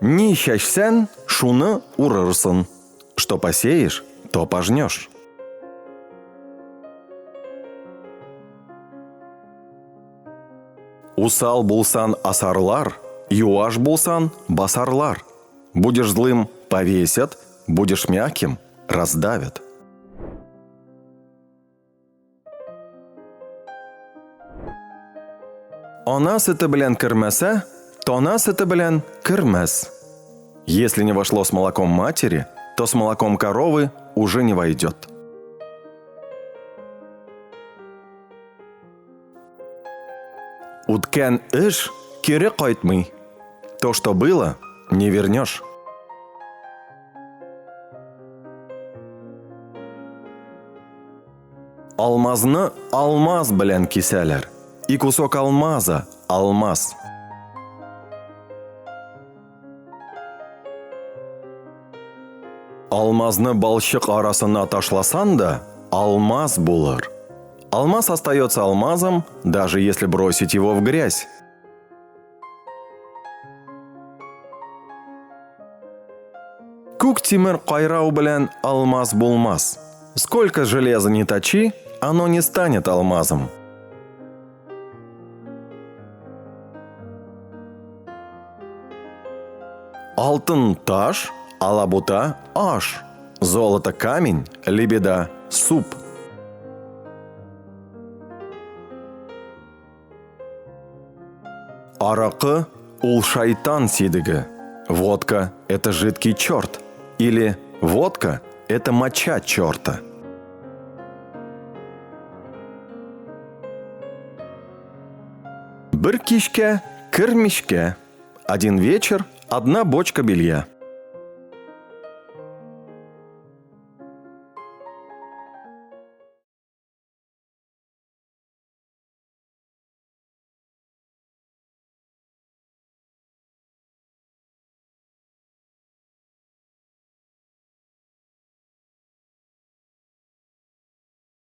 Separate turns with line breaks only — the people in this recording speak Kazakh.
Не чәчсәң, шуны урырсың. Что посеешь, то пожнешь. Усал булсан асарлар, юаш булсан басарлар. Будешь злым – повесят, будешь мягким – раздавят. Ана сөті белән кермәсә, тона сөті белән кермәс. Если не вошло с молоком матери, то с молоком коровы уже не войдет. Үткән эш кире кайтмый. То, что было, не вернешь. Алмазны алмаз белән кисәләр. И кусок алмаза – алмаз. Алмазны балчык арасына ташласан да, алмаз булыр. Алмаз остается алмазом, даже если бросить его в грязь. Күк тимер кайрау белән алмаз булмас. Сколько железа не точи, оно не станет алмазом. Алтын таш, алабута аш. Золото камень, лебеда суп. Аракы ул шайтан сидыгы. Водка – это жидкий черт. Или водка – это моча черта. Бір кишкә, кір мишкә. Один вечер, одна бочка белья.